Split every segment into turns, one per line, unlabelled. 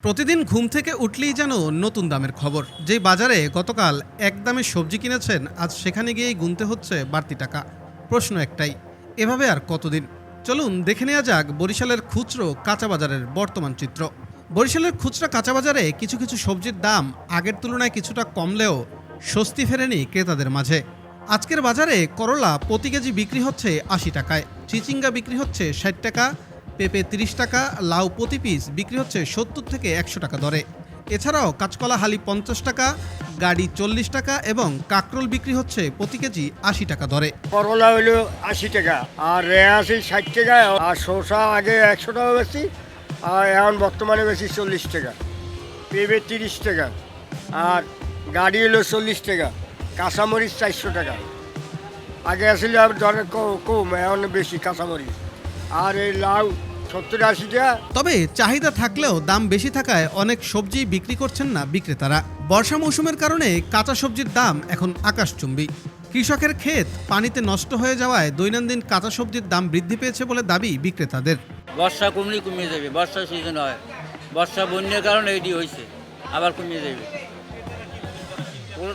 প্রতিদিন ঘুম থেকে উঠলেই যেন নতুন দামের খবর। যেই বাজারে গতকাল এক দামে সবজি কিনেছেন, আজ সেখানে গিয়েই গুনতে হচ্ছে বাড়তি টাকা। প্রশ্ন একটাই, এভাবে আর কতদিন? চলুন দেখে নেওয়া যাক বরিশালের খুচরো কাঁচা বাজারের বর্তমান চিত্র। বরিশালের খুচরা কাঁচা বাজারে কিছু কিছু সবজির দাম আগের তুলনায় কিছুটা কমলেও স্বস্তি ফেরেনি ক্রেতাদের মাঝে। আজকের বাজারে করলা প্রতি কেজি বিক্রি হচ্ছে ৮০ টাকায়, চিচিঙ্গা বিক্রি হচ্ছে ৬০ টাকা, পেঁপে ৩০ টাকা, লাউ প্রতি পিস বিক্রি হচ্ছে ৭০ থেকে ১০০ টাকা দরে। এছাড়াও কাঁচকলা হালি ৫০ টাকা, গাড়ি ৪০ টাকা এবং কাঁকরোল বিক্রি হচ্ছে প্রতি কেজি ৮০ টাকা দরে।
করলা হলো ৮০ টাকা, আর রেয়াসি ৬০ টাকা, আর শসা আগে ১০০ টাকা বেশি, আর এখন বর্তমানে বেশি ৪০ টাকা। পেঁপে ৩০ টাকা, আর গাড়ি হলো ৪০ টাকা, কাঁচামরিচ ৪০০ টাকা। আগে আসলে আর দরে কম, এখন বেশি কাঁচামরিচ। আর এই লাউ ৭০-৮০ টাকা।
তবে চাহিদা থাকলেও দাম বেশি থাকায় অনেক সবজি বিক্রি করছেন না বিক্রেতারা। বর্ষা মৌসুমের কারণে কাঁচা সবজির দাম এখন আকাশচুম্বী। কৃষকের ক্ষেত পানিতে নষ্ট হয়ে যাওয়ায় দৈনন্দিন কাঁচা সবজির দাম বৃদ্ধি পেয়েছে বলে দাবি বিক্রেতাদের।
বর্ষা কমলেই কমিয়ে যাবে, বর্ষার সিজন হয়, বর্ষা বন্যার কারণে এটি হয়েছে, আবার কমিয়ে যাবে।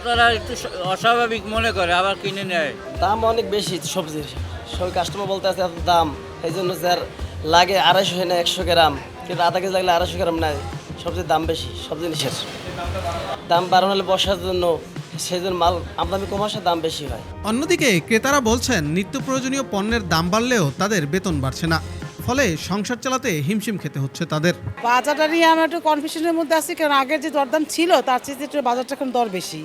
তারা একটু অস্বাভাবিক মনে করে, আবার কিনে নেয়।
দাম অনেক বেশি সবজির, সব কাস্টমার বলতে আছে এত দাম, এই জন্য স্যার লাগে ২৫০ হয় না ১০০ গ্রাম, কিন্তু আধা কেজি লাগলে ২৫০ গ্রাম নেয়। সবজির দাম বেশি, সব জিনিসের দাম বাড়ানো হলে বর্ষার জন্য, সেই জন্য মাল আমদানি কম আসে, দাম বেশি হয়।
অন্যদিকে ক্রেতারা বলছেন নিত্য প্রয়োজনীয় পণ্যের দাম বাড়লেও তাদের বেতন বাড়ছে না, ফলে সংসার চালাতে হিমশিম খেতে হচ্ছে তাদের।
বাজারটা নিয়ে আমরা একটু কনফিউশনের মধ্যে আছি, কারণ আগের যে দরদাম ছিল তার চেয়ে একটু বাজারটা এখন দর বেশি।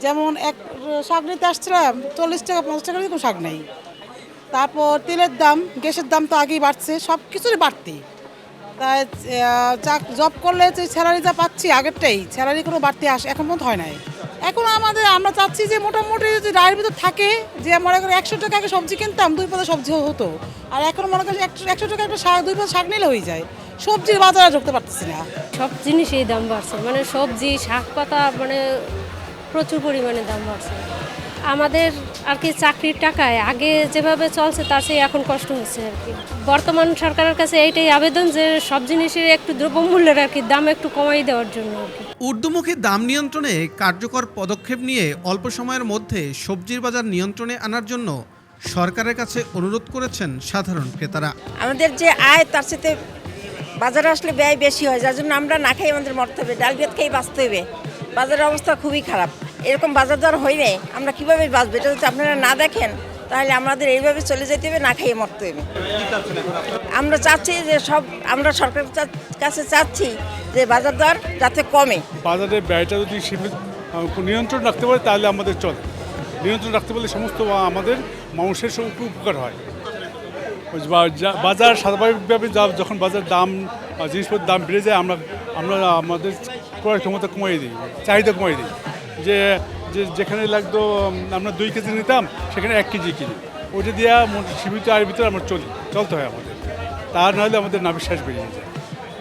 যেমন এক শাক নিতে আসছিলাম ৪০ টাকা ৫০ টাকা দিয়ে কোনো শাক নেই। তারপর তেলের দাম, গ্যাসের দাম তো আগেই বাড়ছে, সব কিছুরই বাড়তি। তাই জব করলে যে স্যালারি যা পাচ্ছি আগেরটাই, স্যালারি কোনো বাড়তি এখন পর্যন্ত হয় নাই। এখন আমরা চাচ্ছি যে মোটামুটি যদি রায়ের ভিতর থাকে, যে মনে করি ১০০ টাকা আগে সবজি কিনতাম, ২ পদ সবজি হতো, আর এখন মনে করি ১০০ টাকা একটা শাক, ২ পদ শাক নিলে হয়ে যায়। সবজির বাজারে ঢুকতে পারতেছি না।
সব জিনিসেই দাম বাড়ছে, মানে সবজি শাক পাতা মানে প্রচুর পরিমাণে দাম বাড়ছে। আমাদের আর কি চাকরির টাকায় আগে যেভাবে চলছে তার চেয়ে এখন কষ্ট হচ্ছে আর কি। বর্তমান সরকারের কাছে এইটাই আবেদন যে সব জিনিসের একটু দ্রব্যমূল্যের আর কি দাম একটু কমাই দেওয়ার জন্য আর কি।
ঊর্ধ্বমুখী দাম নিয়ন্ত্রণে কার্যকর পদক্ষেপ নিয়ে অল্প সময়ের মধ্যে সবজির বাজার নিয়ন্ত্রণে আনার জন্য সরকারের কাছে অনুরোধ করেছেন সাধারণ ক্রেতারা।
আমাদের যে আয় তার সাথে বাজারে আসলে ব্যয় বেশি হয়, যার জন্য আমরা না খাই আমাদের মরতে হবে, ডাল ভাত খেয়ে বাঁচতে হবে। বাজারের অবস্থা খুবই খারাপ। এরকম বাজার দর হইলে আমরা কীভাবে বাঁচবো, এটা যদি আপনারা না দেখেন তাহলে আমাদের এইভাবে চলে যেতে হবে, না খাইয়ে মরতে হবে। আমরা চাচ্ছি যে আমরা সরকারের কাছে চাচ্ছি যে বাজার দর যাতে কমে।
বাজারের ব্যয়টা যদি সীমিত নিয়ন্ত্রণ রাখতে পারে তাহলে আমাদের চলে। নিয়ন্ত্রণ রাখতে পারলে সমস্ত আমাদের মানুষের সব উপকার হয়। বাজার স্বাভাবিকভাবে যখন বাজার দাম, জিনিসপত্রের দাম বেড়ে যায়, আমরা আমাদের ক্রয় ক্ষমতা কমিয়ে দিই, চাহিদা কমিয়ে দিই। যেখানে লাগতো আমরা 2 কেজি নিতাম, সেখানে 1 কেজি কিনি। ওইটা দিয়ে সীমিত আয়ের ভিতরে আমরা চলতে হয় আমাদের, তার নাহলে আমাদের নাভিশ্বাস বেরিয়ে যায়।